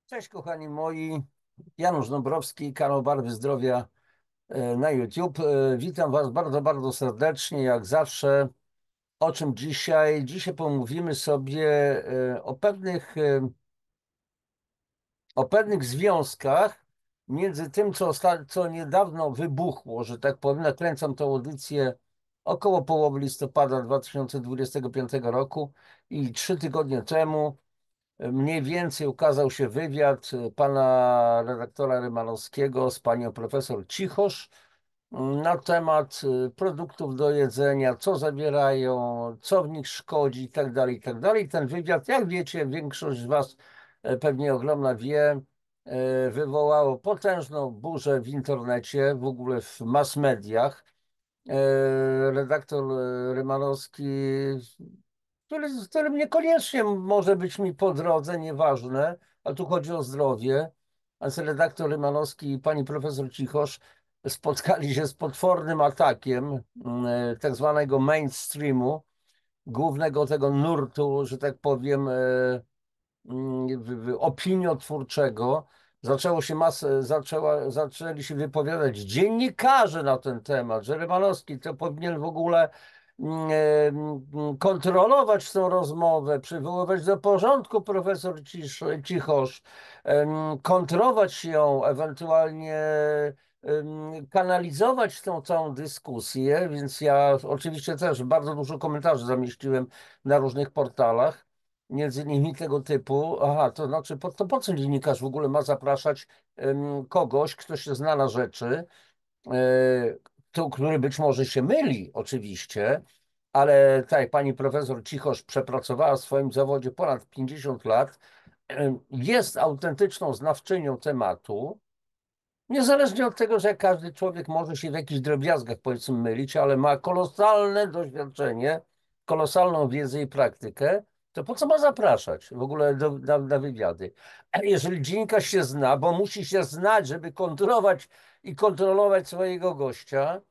Cześć kochani moi, Janusz Dąbrowski, kanał Barwy Zdrowia na YouTube. Witam Was bardzo, bardzo serdecznie, jak zawsze. O czym dzisiaj? Dzisiaj pomówimy sobie o pewnych związkach między tym, co niedawno wybuchło, że tak powiem. Nakręcam tę audycję około połowy listopada 2025 roku i 3 tygodnie temu mniej więcej ukazał się wywiad pana redaktora Rymanowskiego z panią profesor Cichosz na temat produktów do jedzenia, co zawierają, co w nich szkodzi i tak dalej, i tak dalej. Ten wywiad, jak wiecie, większość z was pewnie ogromna wie, wywołało potężną burzę w internecie, w ogóle w mass mediach. Redaktor Rymanowski, z którym niekoniecznie może być mi po drodze, nieważne, ale tu chodzi o zdrowie. A redaktor Rymanowski i pani profesor Cichosz spotkali się z potwornym atakiem tak zwanego mainstreamu, głównego tego nurtu, że tak powiem, opiniotwórczego. Zaczęli się wypowiadać dziennikarze na ten temat, że Rymanowski to powinien w ogóle kontrolować tę rozmowę, przywoływać do porządku profesor Cichosz, kontrolować ją, ewentualnie kanalizować tą całą dyskusję, więc ja oczywiście też bardzo dużo komentarzy zamieściłem na różnych portalach, między innymi tego typu. Aha, to znaczy, po co dziennikarz w ogóle ma zapraszać kogoś, kto się zna na rzeczy, który być może się myli, oczywiście, ale tak, pani profesor Cichosz przepracowała w swoim zawodzie ponad 50 lat, jest autentyczną znawczynią tematu. Niezależnie od tego, że każdy człowiek może się w jakichś drobiazgach, powiedzmy, mylić, ale ma kolosalne doświadczenie, kolosalną wiedzę i praktykę, to po co ma zapraszać w ogóle na wywiady? A jeżeli dziennikarz się zna, bo musi się znać, żeby kontrolować i kontrolować swojego gościa,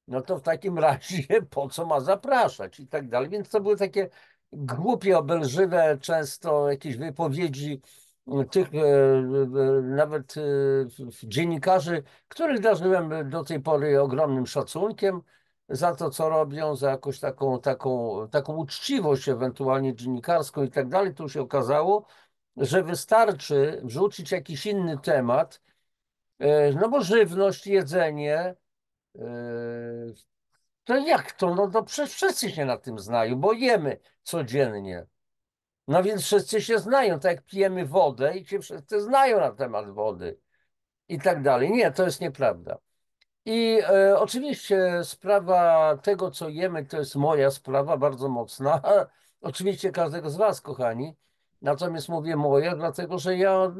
no to w takim razie po co ma zapraszać i tak dalej. Więc to były takie głupie, obelżywe często jakieś wypowiedzi tych nawet dziennikarzy, których darzyłem do tej pory ogromnym szacunkiem za to, co robią, za jakąś taką uczciwość ewentualnie dziennikarską i tak dalej. Tu się okazało, że wystarczy wrzucić jakiś inny temat, no bo żywność, jedzenie, to jak to? No to przecież wszyscy się na tym znają, bo jemy codziennie. No więc wszyscy się znają, tak jak pijemy wodę i się wszyscy znają na temat wody i tak dalej. Nie, to jest nieprawda. I oczywiście sprawa tego, co jemy, to jest moja sprawa bardzo mocna. Oczywiście każdego z was, kochani. Natomiast mówię moja, dlatego że ja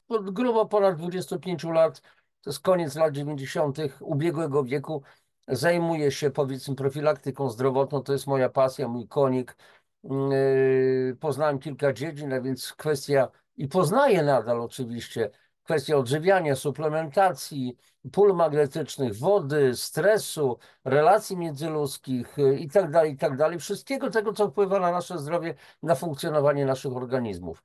od grubo ponad 25 lat, to jest koniec lat 90. ubiegłego wieku, zajmuję się, powiedzmy, profilaktyką zdrowotną. To jest moja pasja, mój konik. Poznałem kilka dziedzin, a więc kwestia, i poznaję nadal oczywiście, kwestia odżywiania, suplementacji, pól magnetycznych, wody, stresu, relacji międzyludzkich i tak dalej. Wszystkiego tego, co wpływa na nasze zdrowie, na funkcjonowanie naszych organizmów.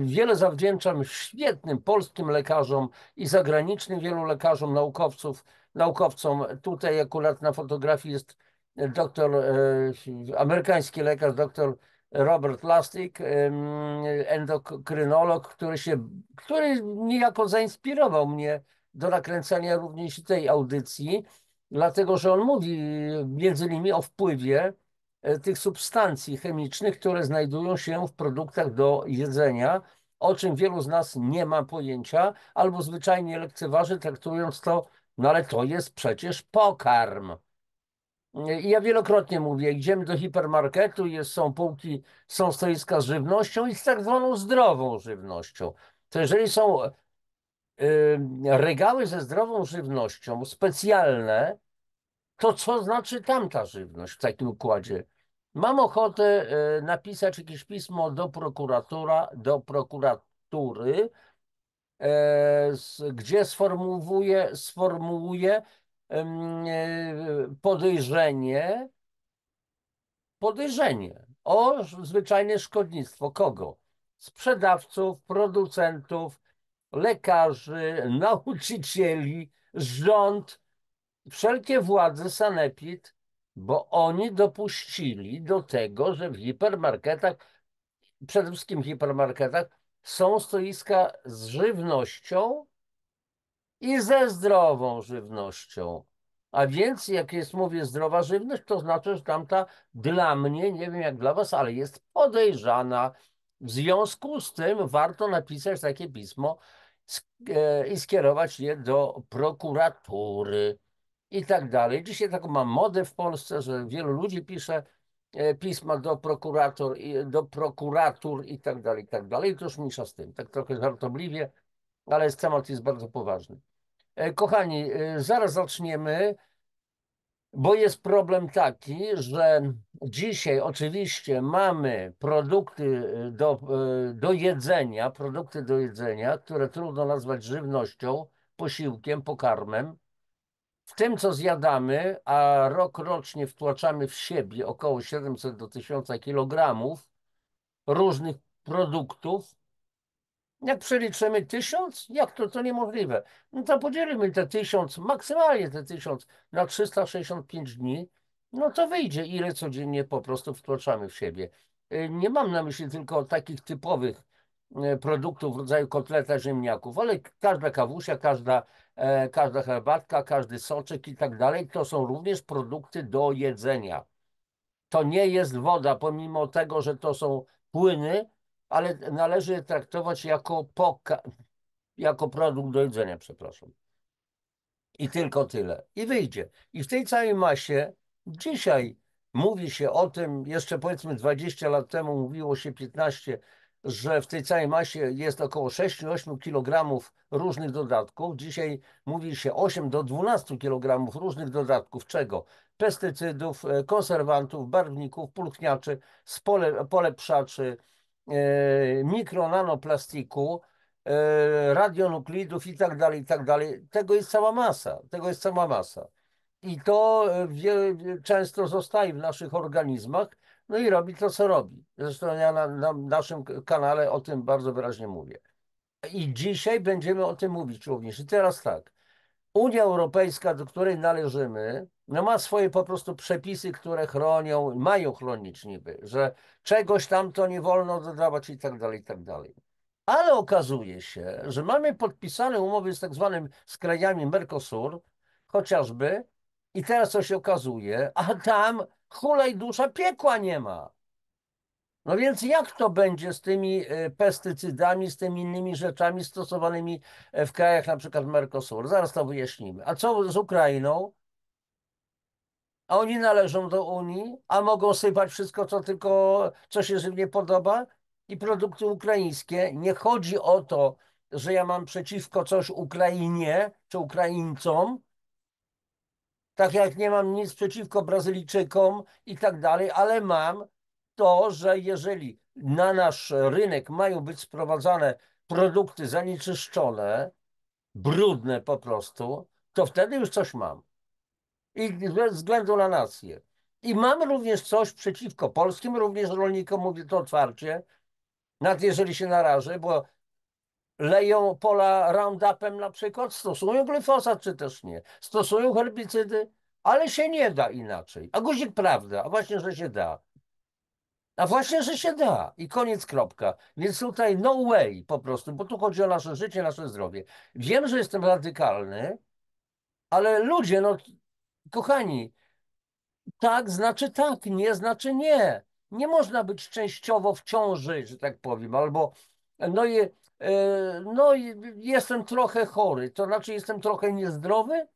Wiele zawdzięczam świetnym polskim lekarzom i zagranicznym wielu lekarzom, naukowcom. Tutaj akurat na fotografii jest amerykański lekarz, doktor Robert Lustig, endokrynolog, który niejako zainspirował mnie do nakręcenia również tej audycji, dlatego że on mówi między innymi o wpływie tych substancji chemicznych, które znajdują się w produktach do jedzenia, o czym wielu z nas nie ma pojęcia, albo zwyczajnie lekceważy, traktując to, no ale to jest przecież pokarm. I ja wielokrotnie mówię, idziemy do hipermarketu, są półki, są stoiska z żywnością i z tak zwaną zdrową żywnością. To jeżeli są regały ze zdrową żywnością specjalne, to co znaczy tamta żywność w takim układzie? Mam ochotę napisać jakieś pismo do prokuratury, gdzie sformułuję podejrzenie o zwyczajne szkodnictwo. Kogo? sprzedawców, producentów, lekarzy, nauczycieli, rząd, wszelkie władze, sanepid, bo oni dopuścili do tego, że w hipermarketach, przede wszystkim w hipermarketach, są stoiska z żywnością i ze zdrową żywnością. A więc, jak jest, mówię, zdrowa żywność, to znaczy, że tamta dla mnie, nie wiem jak dla was, ale jest podejrzana. W związku z tym warto napisać takie pismo i skierować je do prokuratury i tak dalej. Dzisiaj taką mam modę w Polsce, że wielu ludzi pisze pisma do prokuratur i tak dalej, i tak dalej. I to już mniejsza z tym, tak trochę żartobliwie, ale temat jest bardzo poważny. Kochani, zaraz zaczniemy, bo jest problem taki, że dzisiaj oczywiście mamy produkty do jedzenia, które trudno nazwać żywnością, posiłkiem, pokarmem. W tym, co zjadamy, a rocznie wtłaczamy w siebie około 700 do 1000 kilogramów różnych produktów. Jak przeliczymy 1000, jak to niemożliwe. No to podzielimy te 1000, maksymalnie te 1000 na 365 dni, no to wyjdzie, ile codziennie po prostu wtłaczamy w siebie. Nie mam na myśli tylko takich typowych produktów w rodzaju kotleta ziemniaków, ale każda kawusia, każda herbatka, każdy soczek i tak dalej, to są również produkty do jedzenia. To nie jest woda, pomimo tego, że to są płyny, ale należy je traktować jako produkt do jedzenia, przepraszam. I tylko tyle. I wyjdzie. I w tej całej masie dzisiaj mówi się o tym, jeszcze powiedzmy 20 lat temu mówiło się 15, że w tej całej masie jest około 6-8 kg różnych dodatków. Dzisiaj mówi się 8 do 12 kg różnych dodatków. Czego? Pestycydów, konserwantów, barwników, pulchniaczy, polepszaczy, mikro-nanoplastiku, radionuklidów i tak dalej, i tak dalej. Tego jest cała masa. Tego jest cała masa. I to często zostaje w naszych organizmach, no i robi to, co robi. Zresztą ja na naszym kanale o tym bardzo wyraźnie mówię. I dzisiaj będziemy o tym mówić również. I teraz tak. Unia Europejska, do której należymy, no ma swoje po prostu przepisy, które chronią, mają chronić niby, że czegoś tam to nie wolno dodawać i tak dalej, i tak dalej. Ale okazuje się, że mamy podpisane umowy z tak zwanym z krajami Mercosur, chociażby, i teraz co się okazuje, a tam hulaj dusza piekła nie ma. No więc jak to będzie z tymi pestycydami, z tymi innymi rzeczami stosowanymi w krajach na przykład Mercosur? Zaraz to wyjaśnimy. A co z Ukrainą? A oni należą do Unii, a mogą sypać wszystko, co tylko, co się żywnie podoba? I produkty ukraińskie. Nie chodzi o to, że ja mam przeciwko coś Ukrainie czy Ukraińcom, tak jak nie mam nic przeciwko Brazylijczykom i tak dalej, ale mam to, że jeżeli na nasz rynek mają być sprowadzane produkty zanieczyszczone, brudne po prostu, to wtedy już coś mam. I ze względu na nację. I mam również coś przeciwko polskim, również rolnikom, mówię to otwarcie, nawet jeżeli się narażę, bo leją pola Roundupem na przykład, stosują glifosat czy też nie, stosują herbicydy, ale się nie da inaczej. A guzik prawda, a właśnie, że się da. A właśnie, że się da. I koniec, kropka. Więc tutaj no way po prostu, bo tu chodzi o nasze życie, nasze zdrowie. Wiem, że jestem radykalny, ale ludzie, no kochani, tak znaczy tak, nie znaczy nie. Nie można być częściowo w ciąży, że tak powiem, albo no i, no i jestem trochę chory, to znaczy jestem trochę niezdrowy?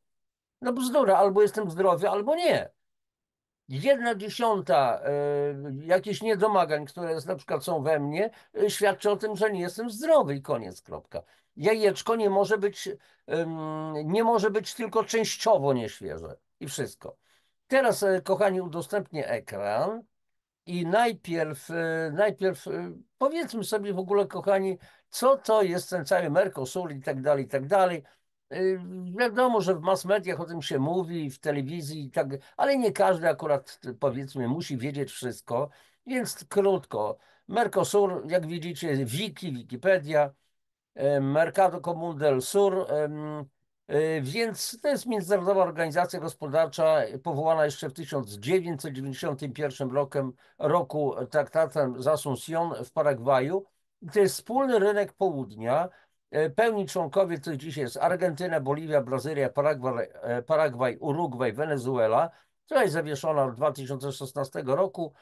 No bzdura, albo jestem zdrowy, albo nie. 1/10 jakichś niedomagań, które na przykład są we mnie, świadczy o tym, że nie jestem zdrowy i koniec, kropka. Jajeczko nie może być tylko częściowo nieświeże i wszystko. Teraz, kochani, udostępnię ekran i najpierw powiedzmy sobie w ogóle, kochani, co to jest ten cały Mercosur i tak dalej, i tak dalej. Wiadomo, że w mass mediach o tym się mówi, w telewizji i tak, ale nie każdy akurat, powiedzmy, musi wiedzieć wszystko, więc krótko. Mercosur, jak widzicie, Wikipedia, Mercado Común del Sur, więc to jest międzynarodowa organizacja gospodarcza powołana jeszcze w 1991 roku traktatem z Asunción w Paragwaju. To jest wspólny rynek południa. Pełni członkowie to dzisiaj jest Argentyna, Boliwia, Brazylia, Paragwaj, Urugwaj, Wenezuela, która jest zawieszona od 2016 roku.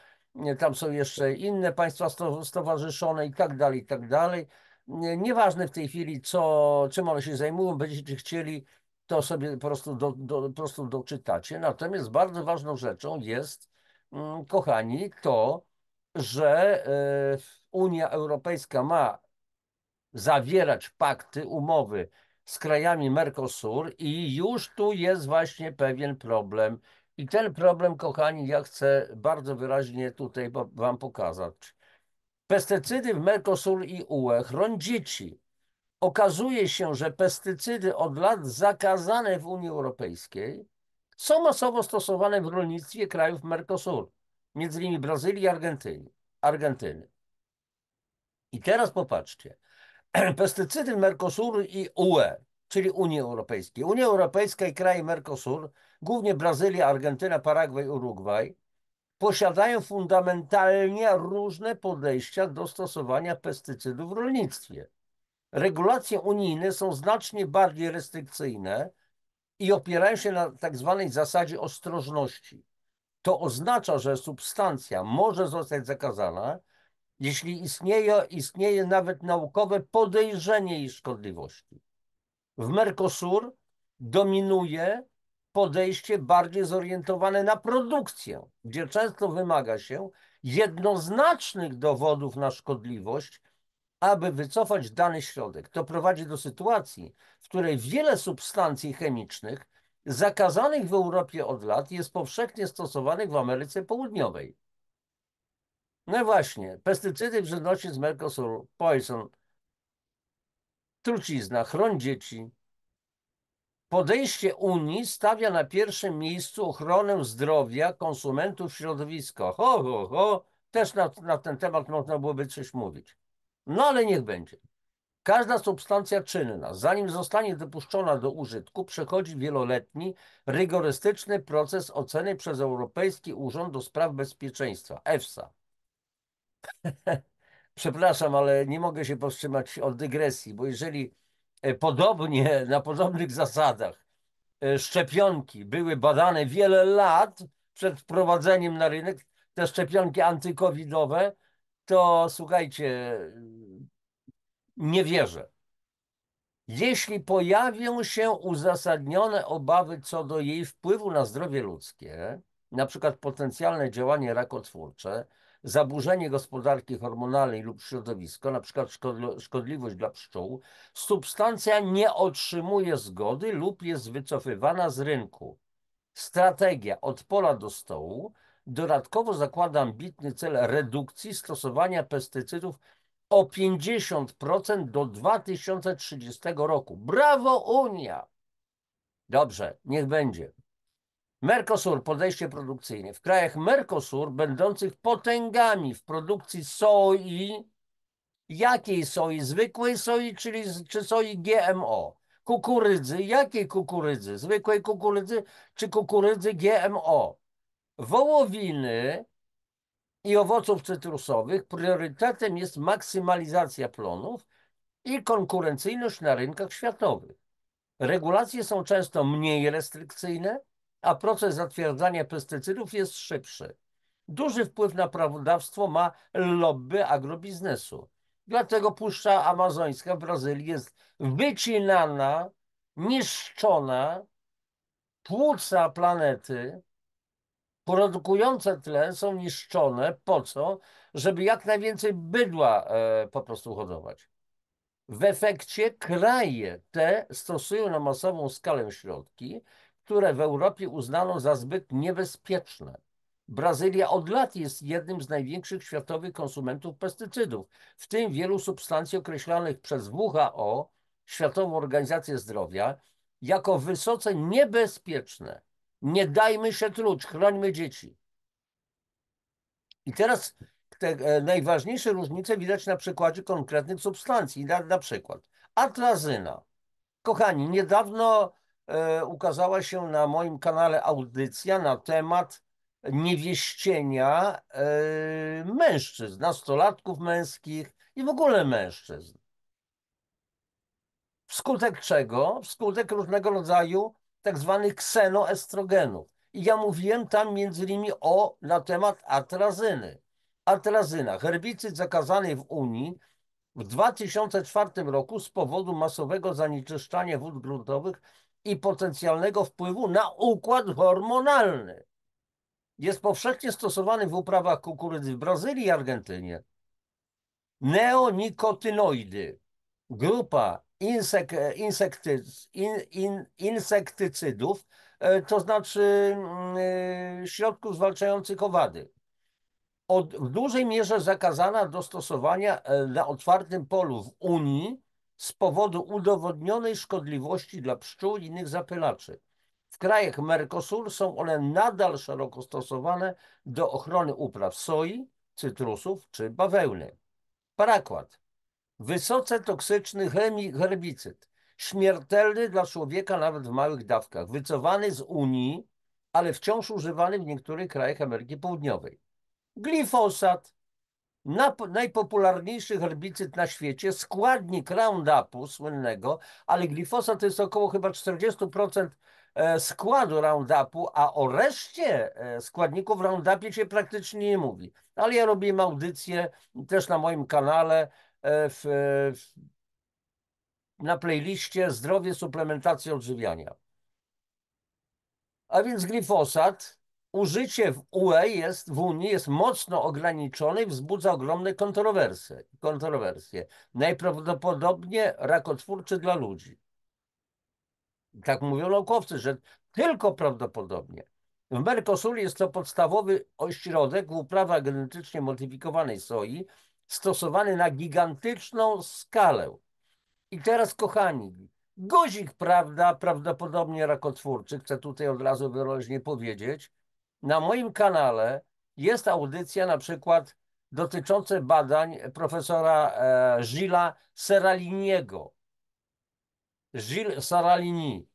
Tam są jeszcze inne państwa stowarzyszone i tak dalej, i tak dalej. Nieważne w tej chwili, czym one się zajmują, będziecie chcieli, to sobie po prostu doczytacie. Natomiast bardzo ważną rzeczą jest, kochani, to, że Unia Europejska ma zawierać pakty, umowy z krajami Mercosur i już tu jest właśnie pewien problem. I ten problem, kochani, ja chcę bardzo wyraźnie tutaj wam pokazać. Pestycydy w Mercosur i UE chronią dzieci. Okazuje się, że pestycydy od lat zakazane w Unii Europejskiej są masowo stosowane w rolnictwie krajów Mercosur, między innymi Brazylii i Argentyny. I teraz popatrzcie. Pestycydy Mercosur i UE, czyli Unii Europejskiej. Unia Europejska i kraje Mercosur, głównie Brazylia, Argentyna, Paragwaj, Urugwaj, posiadają fundamentalnie różne podejścia do stosowania pestycydów w rolnictwie. Regulacje unijne są znacznie bardziej restrykcyjne i opierają się na tak zwanej zasadzie ostrożności. To oznacza, że substancja może zostać zakazana, jeśli istnieje nawet naukowe podejrzenie jej szkodliwości. W Mercosur dominuje podejście bardziej zorientowane na produkcję, gdzie często wymaga się jednoznacznych dowodów na szkodliwość, aby wycofać dany środek. To prowadzi do sytuacji, w której wiele substancji chemicznych zakazanych w Europie od lat jest powszechnie stosowanych w Ameryce Południowej. No właśnie, pestycydy w żywności z Mercosur, poison, trucizna, chroń dzieci. Podejście Unii stawia na pierwszym miejscu ochronę zdrowia konsumentów, środowiska. Też na ten temat można byłoby coś mówić. No ale niech będzie. Każda substancja czynna, zanim zostanie dopuszczona do użytku, przechodzi wieloletni, rygorystyczny proces oceny przez Europejski Urząd do Spraw Bezpieczeństwa, EFSA. Przepraszam, ale nie mogę się powstrzymać od dygresji, bo jeżeli podobnie, na podobnych zasadach szczepionki były badane wiele lat przed wprowadzeniem na rynek, te szczepionki antykowidowe, to słuchajcie, nie wierzę. Jeśli pojawią się uzasadnione obawy co do jej wpływu na zdrowie ludzkie, na przykład potencjalne działanie rakotwórcze, zaburzenie gospodarki hormonalnej lub środowisko, na przykład szkodliwość dla pszczół, substancja nie otrzymuje zgody lub jest wycofywana z rynku. Strategia od pola do stołu dodatkowo zakłada ambitny cel redukcji stosowania pestycydów o 50% do 2030 roku. Brawo, Unia! Dobrze, niech będzie. Mercosur, podejście produkcyjne. W krajach Mercosur, będących potęgami w produkcji soi, jakiej soi? Zwykłej soi, czy soi GMO? Kukurydzy, jakiej kukurydzy? Zwykłej kukurydzy, czy kukurydzy GMO? Wołowiny i owoców cytrusowych priorytetem jest maksymalizacja plonów i konkurencyjność na rynkach światowych. Regulacje są często mniej restrykcyjne, a proces zatwierdzania pestycydów jest szybszy. Duży wpływ na prawodawstwo ma lobby agrobiznesu. Dlatego Puszcza Amazońska w Brazylii jest wycinana, niszczona, płuca planety produkujące tlen są niszczone. Po co? Żeby jak najwięcej bydła po prostu hodować. W efekcie kraje te stosują na masową skalę środki, które w Europie uznano za zbyt niebezpieczne. Brazylia od lat jest jednym z największych światowych konsumentów pestycydów, w tym wielu substancji określanych przez WHO, Światową Organizację Zdrowia, jako wysoce niebezpieczne. Nie dajmy się truć, chrońmy dzieci. I teraz najważniejsze różnice widać na przykładzie konkretnych substancji. Na przykład atrazyna. Kochani, niedawno ukazała się na moim kanale audycja na temat niewieścienia mężczyzn, nastolatków męskich i w ogóle mężczyzn. Wskutek czego? Wskutek różnego rodzaju tak zwanych ksenoestrogenów. I ja mówiłem tam między innymi na temat atrazyny. Atrazyna, herbicyd zakazany w Unii w 2004 roku z powodu masowego zanieczyszczania wód gruntowych i potencjalnego wpływu na układ hormonalny. Jest powszechnie stosowany w uprawach kukurydzy w Brazylii i Argentynie. Neonikotynoidy, grupa insektycydów, to znaczy środków zwalczających owady. W dużej mierze zakazana do stosowania na otwartym polu w Unii z powodu udowodnionej szkodliwości dla pszczół i innych zapylaczy. W krajach Mercosur są one nadal szeroko stosowane do ochrony upraw soi, cytrusów czy bawełny. Parakład. Wysoce toksyczny herbicyd, śmiertelny dla człowieka nawet w małych dawkach, wycofany z Unii, ale wciąż używany w niektórych krajach Ameryki Południowej. Glifosat, najpopularniejszy herbicyd na świecie, składnik Roundupu słynnego, ale glifosat to jest około chyba 40% składu Roundupu, a o reszcie składników w Roundupie się praktycznie nie mówi. Ale ja robiłem audycję też na moim kanale na playliście Zdrowie, suplementacja, odżywiania. A więc glifosat, użycie w w Unii jest mocno ograniczone i wzbudza ogromne kontrowersje. Najprawdopodobniej rakotwórczy dla ludzi. Tak mówią naukowcy, że tylko prawdopodobnie. W Mercosur jest to podstawowy ośrodek w uprawach genetycznie modyfikowanej soi, stosowany na gigantyczną skalę. I teraz, kochani, guzik, prawda, prawdopodobnie rakotwórczy, chcę tutaj od razu wyraźnie powiedzieć, na moim kanale jest audycja na przykład dotycząca badań profesora Gilles'a Seraliniego. Gilles Seralini,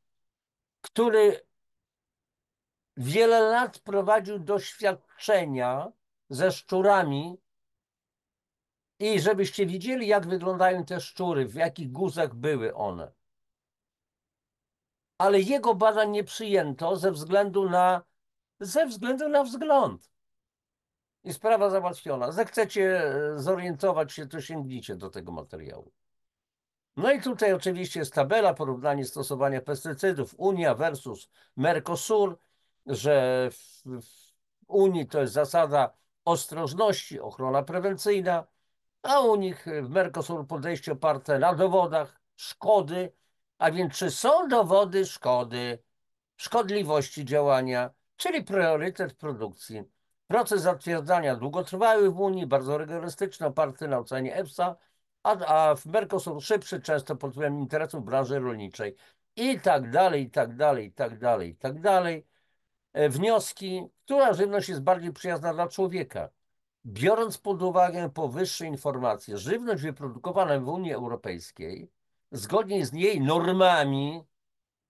który wiele lat prowadził doświadczenia ze szczurami i żebyście widzieli, jak wyglądają te szczury, w jakich guzach były one. Ale jego badań nie przyjęto ze względu na wzgląd. I sprawa załatwiona. Zechcecie zorientować się, to sięgnijcie do tego materiału. No i tutaj oczywiście jest tabela, porównanie stosowania pestycydów Unia versus Mercosur, że w Unii to jest zasada ostrożności, ochrona prewencyjna, a u nich w Mercosur podejście oparte na dowodach szkody, a więc czy są dowody szkodliwości działania, czyli priorytet produkcji. Proces zatwierdzania długotrwały w Unii, bardzo rygorystyczny, oparty na ocenie EFSA, a w Mercosur szybszy, często pod wpływem interesów branży rolniczej. I tak dalej, i tak dalej, i tak dalej, i tak dalej. Wnioski, która żywność jest bardziej przyjazna dla człowieka. Biorąc pod uwagę powyższe informacje, żywność wyprodukowana w Unii Europejskiej, zgodnie z jej normami,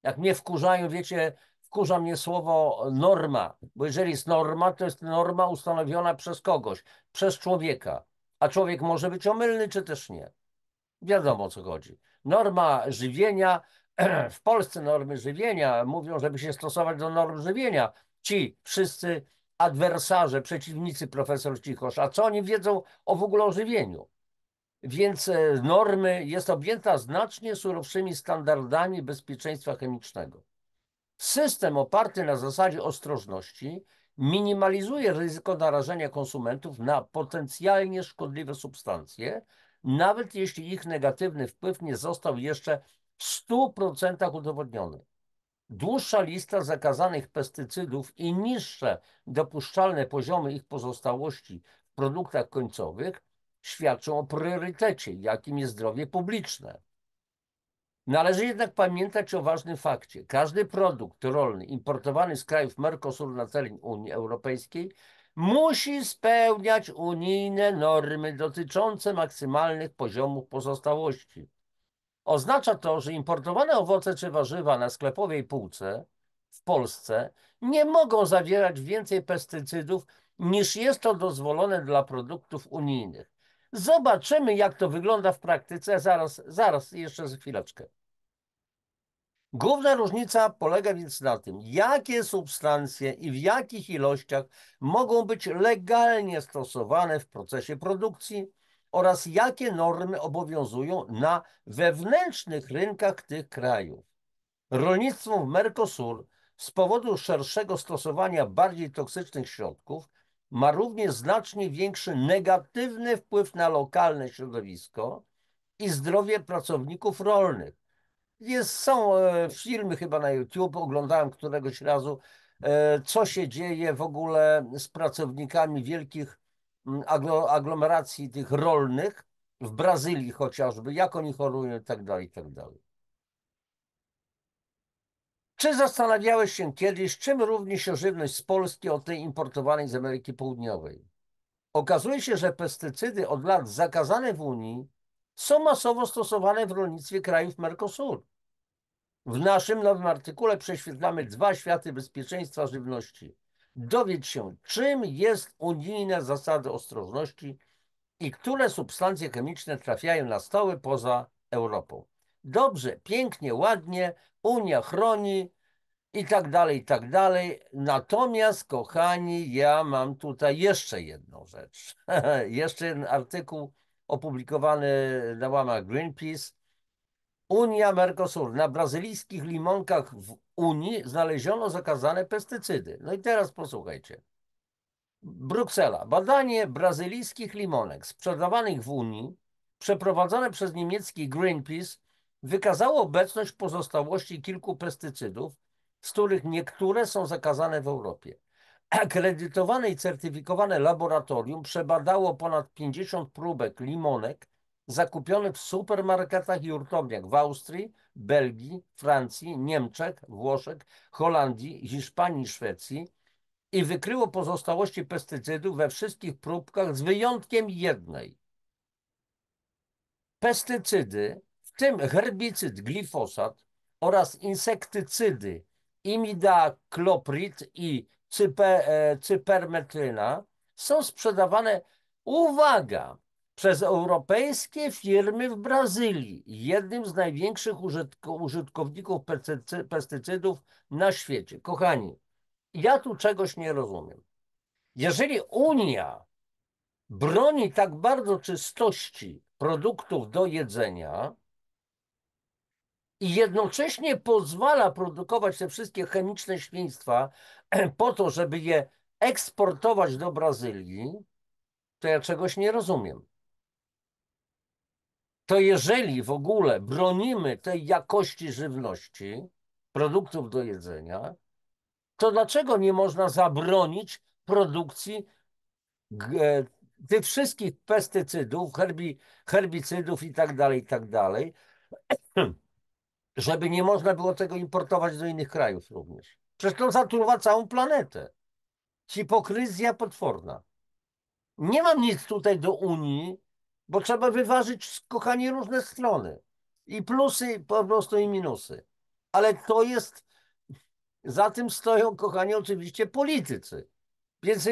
jak mnie wkurzają, wiecie, wkurza mnie słowo norma, bo jeżeli jest norma, to jest norma ustanowiona przez kogoś, przez człowieka, a człowiek może być omylny, czy też nie. Wiadomo, o co chodzi. Norma żywienia, w Polsce normy żywienia mówią, żeby się stosować do norm żywienia. Ci wszyscy adwersarze, przeciwnicy profesor Cichosz, a co oni wiedzą w ogóle o żywieniu? Więc normy jest objęta znacznie surowszymi standardami bezpieczeństwa chemicznego. System oparty na zasadzie ostrożności minimalizuje ryzyko narażenia konsumentów na potencjalnie szkodliwe substancje, nawet jeśli ich negatywny wpływ nie został jeszcze w 100% udowodniony. Dłuższa lista zakazanych pestycydów i niższe dopuszczalne poziomy ich pozostałości w produktach końcowych świadczą o priorytecie, jakim jest zdrowie publiczne. Należy jednak pamiętać o ważnym fakcie. Każdy produkt rolny importowany z krajów Mercosur na teren Unii Europejskiej musi spełniać unijne normy dotyczące maksymalnych poziomów pozostałości. Oznacza to, że importowane owoce czy warzywa na sklepowej półce w Polsce nie mogą zawierać więcej pestycydów niż jest to dozwolone dla produktów unijnych. Zobaczymy, jak to wygląda w praktyce. Zaraz, jeszcze za chwileczkę. Główna różnica polega więc na tym, jakie substancje i w jakich ilościach mogą być legalnie stosowane w procesie produkcji oraz jakie normy obowiązują na wewnętrznych rynkach tych krajów. Rolnictwo w Mercosur z powodu szerszego stosowania bardziej toksycznych środków ma również znacznie większy negatywny wpływ na lokalne środowisko i zdrowie pracowników rolnych. Są filmy chyba na YouTube, oglądałem któregoś razu, co się dzieje w ogóle z pracownikami wielkich aglomeracji tych rolnych, w Brazylii chociażby, jak oni chorują i tak dalej, i tak dalej. Czy zastanawiałeś się kiedyś, czym różni się żywność z Polski od tej importowanej z Ameryki Południowej? Okazuje się, że pestycydy od lat zakazane w Unii są masowo stosowane w rolnictwie krajów Mercosur. W naszym nowym artykule prześwietlamy dwa światy bezpieczeństwa żywności. Dowiedz się, czym jest unijne zasady ostrożności i które substancje chemiczne trafiają na stoły poza Europą. Dobrze, pięknie, ładnie, Unia chroni i tak dalej, i tak dalej. Natomiast, kochani, ja mam tutaj jeszcze jedną rzecz. Jeszcze jeden artykuł opublikowany na łamach Greenpeace. Unia Mercosur. Na brazylijskich limonkach w Unii znaleziono zakazane pestycydy. No i teraz posłuchajcie. Bruksela. Badanie brazylijskich limonek sprzedawanych w Unii, przeprowadzone przez niemiecki Greenpeace, wykazało obecność pozostałości kilku pestycydów, z których niektóre są zakazane w Europie. Akredytowane i certyfikowane laboratorium przebadało ponad 50 próbek limonek zakupionych w supermarketach i hurtowniach w Austrii, Belgii, Francji, Niemczech, Włoszech, Holandii, Hiszpanii, Szwecji i wykryło pozostałości pestycydów we wszystkich próbkach z wyjątkiem jednej. Pestycydy, w tym herbicyd glifosat oraz insektycydy imidacloprid i cypermetryna są sprzedawane, uwaga, przez europejskie firmy w Brazylii, jednym z największych użytkowników pestycydów na świecie. Kochani, ja tu czegoś nie rozumiem. Jeżeli Unia broni tak bardzo czystości produktów do jedzenia i jednocześnie pozwala produkować te wszystkie chemiczne świństwa po to, żeby je eksportować do Brazylii, to ja czegoś nie rozumiem. To jeżeli w ogóle bronimy tej jakości żywności, produktów do jedzenia, to dlaczego nie można zabronić produkcji tych wszystkich pestycydów, herbicydów i tak dalej, żeby nie można było tego importować do innych krajów również. Przecież to zatruwa całą planetę. Hipokryzja potworna. Nie mam nic tutaj do Unii, bo trzeba wyważyć, kochani, różne strony. I plusy po prostu i minusy. Ale to jest, za tym stoją, kochani, oczywiście politycy. Więc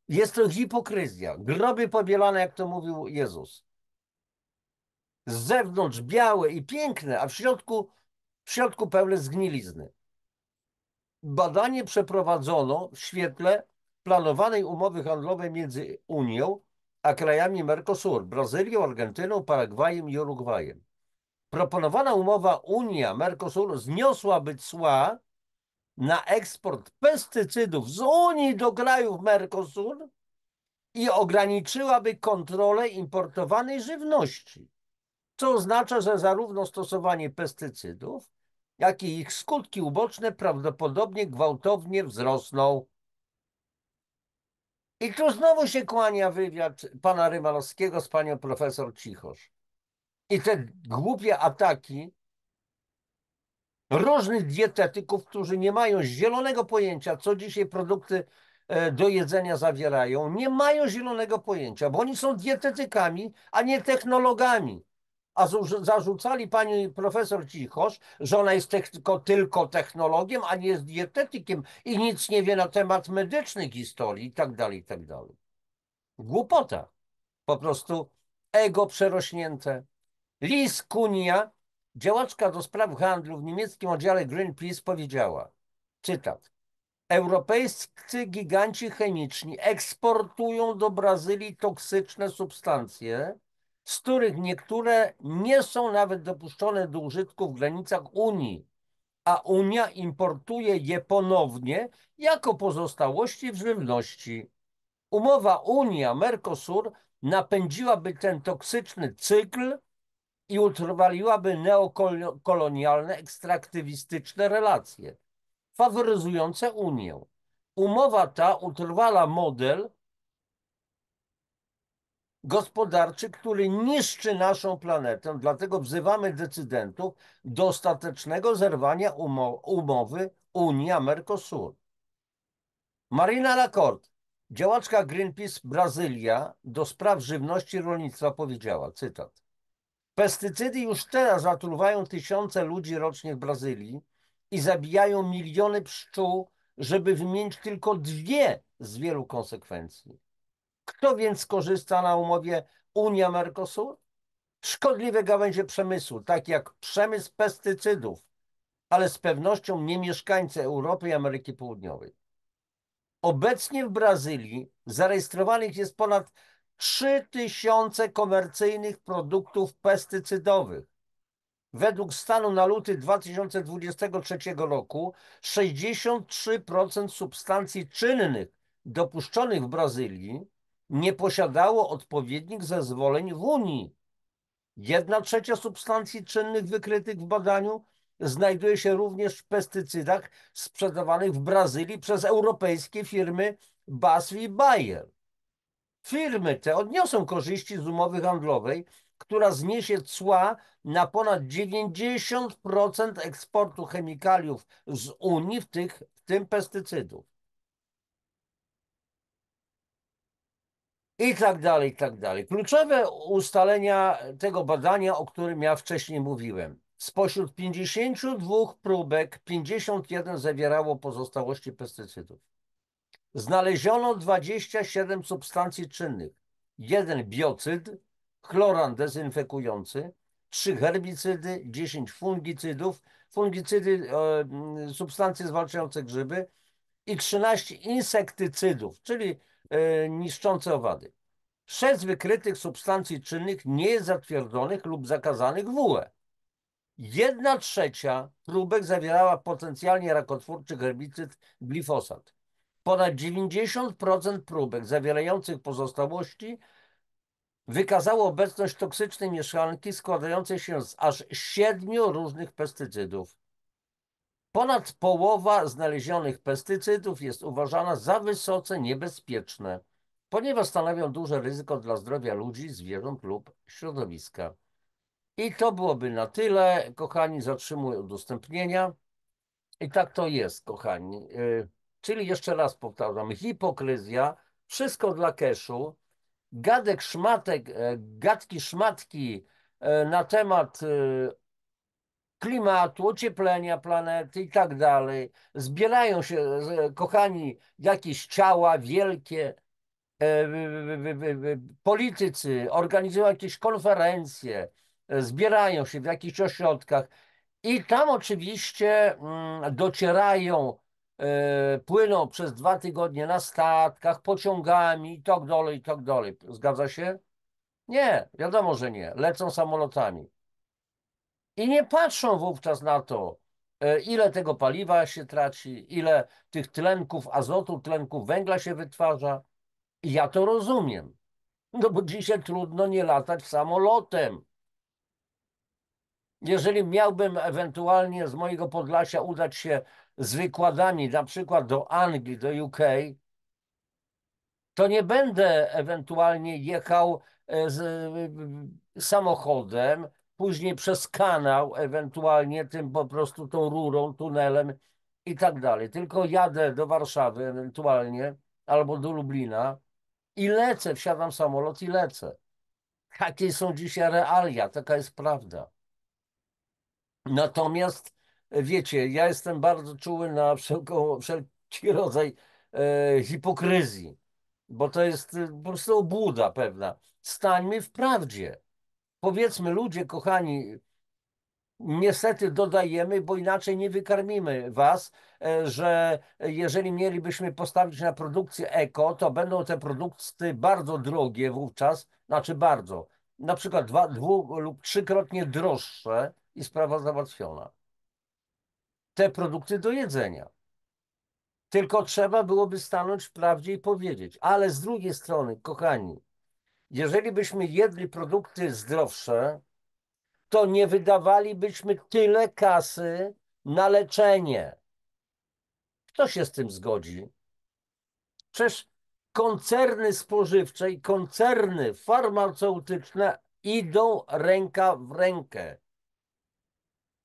jest to hipokryzja. Groby pobielane, jak to mówił Jezus. Z zewnątrz białe i piękne, a w środku pełne zgnilizny. Badanie przeprowadzono w świetle planowanej umowy handlowej między Unią a krajami Mercosur, Brazylią, Argentyną, Paragwajem i Urugwajem. Proponowana umowa Unia-Mercosur zniosłaby cła na eksport pestycydów z Unii do krajów Mercosur i ograniczyłaby kontrolę importowanej żywności, co oznacza, że zarówno stosowanie pestycydów, jak i ich skutki uboczne prawdopodobnie gwałtownie wzrosną. I tu znowu się kłania wywiad pana Rymanowskiego z panią profesor Cichosz. I te głupie ataki różnych dietetyków, którzy nie mają zielonego pojęcia, co dzisiaj produkty do jedzenia zawierają, nie mają zielonego pojęcia, bo oni są dietetykami, a nie technologami. A zarzucali pani profesor Cichosz, że ona jest tylko technologiem, a nie jest dietetykiem i nic nie wie na temat medycznej historii i tak dalej, i tak dalej. Głupota. Po prostu ego przerośnięte. Liz Kunia, działaczka do spraw handlu w niemieckim oddziale Greenpeace, powiedziała, cytat: europejscy giganci chemiczni eksportują do Brazylii toksyczne substancje, z których niektóre nie są nawet dopuszczone do użytku w granicach Unii, a Unia importuje je ponownie jako pozostałości w żywności. Umowa Unia-Mercosur napędziłaby ten toksyczny cykl i utrwaliłaby neokolonialne, ekstraktywistyczne relacje, faworyzujące Unię. Umowa ta utrwala model gospodarczy, który niszczy naszą planetę, dlatego wzywamy decydentów do ostatecznego zerwania umowy Unia-Mercosur. Marina Lacorte, działaczka Greenpeace Brazylia do spraw żywności i rolnictwa, powiedziała, cytat: pestycydy już teraz zatruwają tysiące ludzi rocznie w Brazylii i zabijają miliony pszczół, żeby wymienić tylko dwie z wielu konsekwencji. Kto więc korzysta na umowie Unia-Mercosur? Szkodliwe gałęzie przemysłu, takie jak przemysł pestycydów, ale z pewnością nie mieszkańcy Europy i Ameryki Południowej. Obecnie w Brazylii zarejestrowanych jest ponad 3000 komercyjnych produktów pestycydowych. Według stanu na luty 2023 roku 63% substancji czynnych dopuszczonych w Brazylii nie posiadało odpowiednich zezwoleń w Unii. 1/3 substancji czynnych wykrytych w badaniu znajduje się również w pestycydach sprzedawanych w Brazylii przez europejskie firmy BASF i Bayer. Firmy te odniosą korzyści z umowy handlowej, która zniesie cła na ponad 90% eksportu chemikaliów z Unii, w tym pestycydów. I tak dalej, i tak dalej. Kluczowe ustalenia tego badania, o którym ja wcześniej mówiłem. Spośród 52 próbek 51 zawierało pozostałości pestycydów. Znaleziono 27 substancji czynnych. 1 biocyd, chloran dezynfekujący, 3 herbicydy, 10 fungicydy, substancje zwalczające grzyby i 13 insektycydów, czyli niszczące owady. 6 wykrytych substancji czynnych nie jest zatwierdzonych lub zakazanych w UE. 1/3 próbek zawierała potencjalnie rakotwórczy herbicyd glifosat. Ponad 90% próbek zawierających pozostałości wykazało obecność toksycznej mieszanki składającej się z aż 7 różnych pestycydów. Ponad połowa znalezionych pestycydów jest uważana za wysoce niebezpieczne, ponieważ stanowią duże ryzyko dla zdrowia ludzi, zwierząt lub środowiska. I to byłoby na tyle. Kochani, zatrzymuję udostępnienia. I tak to jest, kochani. Czyli jeszcze raz powtarzam, hipokryzja, wszystko dla keszu, gadek szmatek, gadki szmatki na temat klimatu, ocieplenia planety i tak dalej. Zbierają się, kochani, jakieś ciała wielkie, politycy organizują jakieś konferencje, zbierają się w jakichś ośrodkach i tam oczywiście docierają, płyną przez 2 tygodnie na statkach, pociągami i tak dalej, i tak dalej. Zgadza się? Nie, wiadomo, że nie. Lecą samolotami. I nie patrzą wówczas na to, ile tego paliwa się traci, ile tych tlenków azotu, tlenków węgla się wytwarza. I ja to rozumiem. No bo dzisiaj trudno nie latać samolotem. Jeżeli miałbym ewentualnie z mojego Podlasia udać się z wykładami na przykład do Anglii, do UK, to nie będę ewentualnie jechał samochodem, później przez kanał, ewentualnie tym po prostu tą rurą, tunelem i tak dalej. Tylko jadę do Warszawy ewentualnie albo do Lublina i lecę, wsiadam w samolot i lecę. Takie są dzisiaj realia, taka jest prawda. Natomiast wiecie, ja jestem bardzo czuły na wszelki rodzaj hipokryzji, bo to jest po prostu obłuda pewna. Stańmy w prawdzie. Powiedzmy, ludzie kochani, niestety dodajemy, bo inaczej nie wykarmimy was, że jeżeli mielibyśmy postawić na produkcję eko, to będą te produkty bardzo drogie wówczas, znaczy bardzo, na przykład dwu lub trzykrotnie droższe i sprawa załatwiona. Te produkty do jedzenia. Tylko trzeba byłoby stanąć w prawdzie i powiedzieć. Ale z drugiej strony, kochani, jeżeli byśmy jedli produkty zdrowsze, to nie wydawalibyśmy tyle kasy na leczenie. Kto się z tym zgodzi? Przecież koncerny spożywcze i koncerny farmaceutyczne idą ręka w rękę.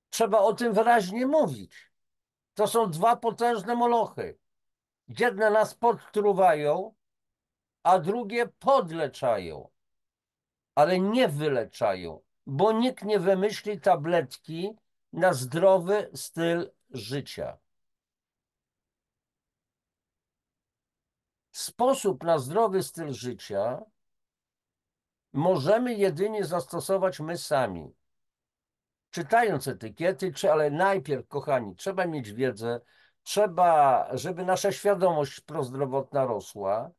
Trzeba o tym wyraźnie mówić. To są dwa potężne molochy. Jedne nas podtruwają, a drugie podleczają, ale nie wyleczają, bo nikt nie wymyśli tabletki na zdrowy styl życia. Sposób na zdrowy styl życia możemy jedynie zastosować my sami. Czytając etykiety, ale najpierw, kochani, trzeba mieć wiedzę, trzeba, żeby nasza świadomość prozdrowotna rosła,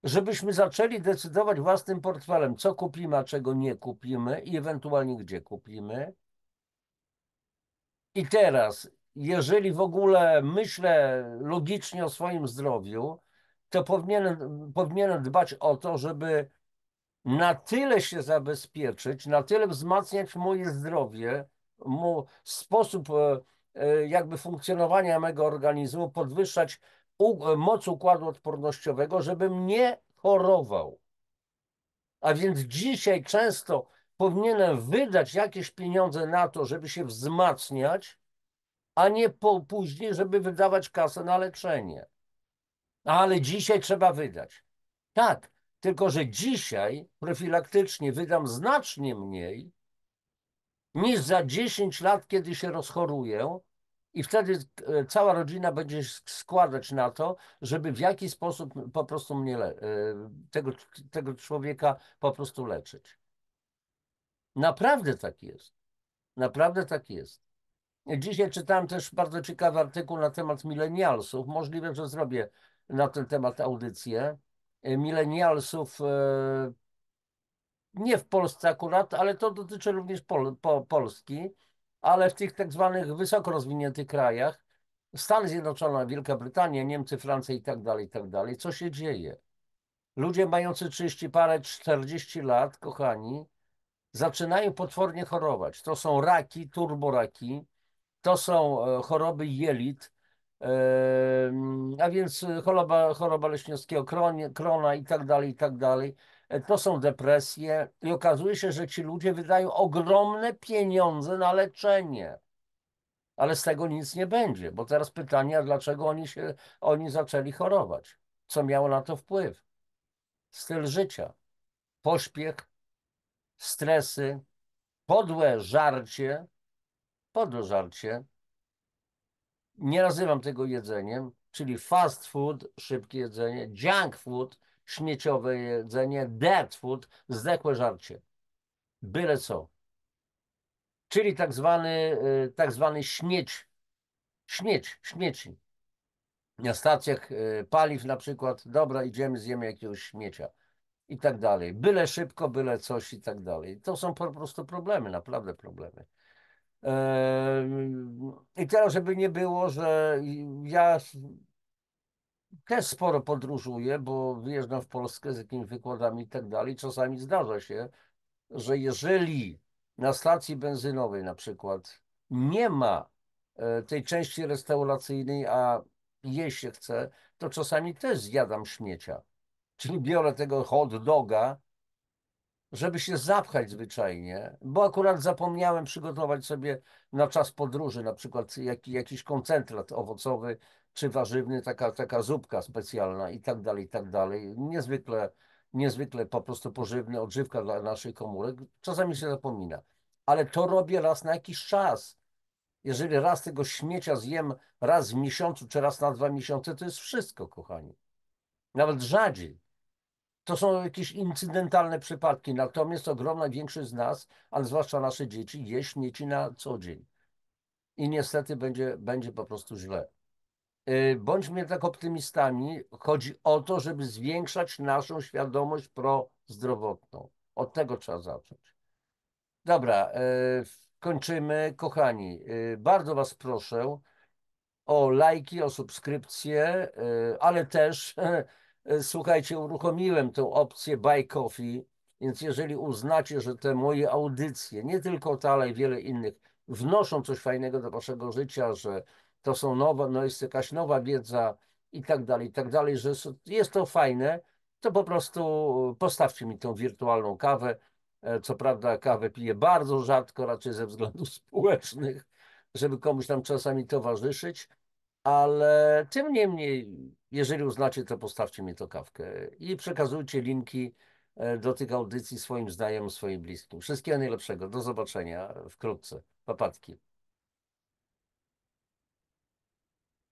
żebyśmy zaczęli decydować własnym portfelem, co kupimy, a czego nie kupimy i ewentualnie gdzie kupimy. I teraz, jeżeli w ogóle myślę logicznie o swoim zdrowiu, to powinienem dbać o to, żeby na tyle się zabezpieczyć, na tyle wzmacniać moje zdrowie, sposób jakby funkcjonowania mego organizmu, podwyższać moc układu odpornościowego, żebym nie chorował. A więc dzisiaj często powinienem wydać jakieś pieniądze na to, żeby się wzmacniać, a nie później, żeby wydawać kasę na leczenie. Ale dzisiaj trzeba wydać. Tak, tylko że dzisiaj profilaktycznie wydam znacznie mniej niż za 10 lat, kiedy się rozchoruję i wtedy cała rodzina będzie składać na to, żeby w jakiś sposób po prostu tego człowieka po prostu leczyć. Naprawdę tak jest. Naprawdę tak jest. Dzisiaj czytałem też bardzo ciekawy artykuł na temat milenialsów. Możliwe, że zrobię na ten temat audycję. Milenialsów nie w Polsce akurat, ale to dotyczy również Polski, ale w tych tak zwanych wysoko rozwiniętych krajach, Stany Zjednoczone, Wielka Brytania, Niemcy, Francja i tak dalej, i tak dalej. Co się dzieje? Ludzie mający 30 parę, 40 lat, kochani, zaczynają potwornie chorować. To są raki, turboraki, to są choroby jelit, a więc choroba leśniowskiego krona i tak dalej, i tak dalej. To są depresje i okazuje się, że ci ludzie wydają ogromne pieniądze na leczenie, ale z tego nic nie będzie, bo teraz pytanie, a dlaczego oni zaczęli chorować? Co miało na to wpływ? Styl życia, pośpiech, stresy, podłe żarcie, nie nazywam tego jedzeniem, czyli fast food, szybkie jedzenie, junk food, śmieciowe jedzenie, dead food, zdechłe żarcie. Byle co. Czyli tak zwany śmieci. Na stacjach paliw na przykład, dobra, idziemy, zjemy jakiegoś śmiecia i tak dalej. Byle szybko, byle coś i tak dalej. To są po prostu problemy, naprawdę problemy. I teraz, żeby nie było, że ja też sporo podróżuję, bo wyjeżdżam w Polskę z jakimiś wykładami i tak dalej. Czasami zdarza się, że jeżeli na stacji benzynowej na przykład nie ma tej części restauracyjnej, a jeść się chce, to czasami też zjadam śmiecia. Czyli biorę tego hot doga żeby się zapchać zwyczajnie, bo akurat zapomniałem przygotować sobie na czas podróży, na przykład jakiś koncentrat owocowy czy warzywny, taka zupka specjalna i tak dalej, i tak dalej. Niezwykle po prostu pożywny, odżywka dla naszych komórek. Czasami się zapomina, ale to robię raz na jakiś czas. Jeżeli raz tego śmiecia zjem raz w miesiącu czy raz na 2 miesiące, to jest wszystko, kochani. Nawet rzadziej. To są jakieś incydentalne przypadki, natomiast ogromna większość z nas, ale zwłaszcza nasze dzieci, je śmieci na co dzień. I niestety będzie po prostu źle. Bądźmy tak optymistami. Chodzi o to, żeby zwiększać naszą świadomość prozdrowotną. Od tego trzeba zacząć. Dobra, kończymy. Kochani, bardzo Was proszę o lajki, o subskrypcje, ale też słuchajcie, uruchomiłem tę opcję Buy Coffee, więc jeżeli uznacie, że te moje audycje, nie tylko ta, ale i wiele innych, wnoszą coś fajnego do waszego życia, że to są nowe, no jest jakaś nowa wiedza i tak dalej, że jest to fajne, to po prostu postawcie mi tą wirtualną kawę. Co prawda kawę piję bardzo rzadko, raczej ze względów społecznych, żeby komuś tam czasami towarzyszyć, ale tym niemniej, jeżeli uznacie, to postawcie mi to kawkę i przekazujcie linki do tych audycji swoim znajomym, swoim bliskim. Wszystkiego najlepszego. Do zobaczenia wkrótce. Papatki.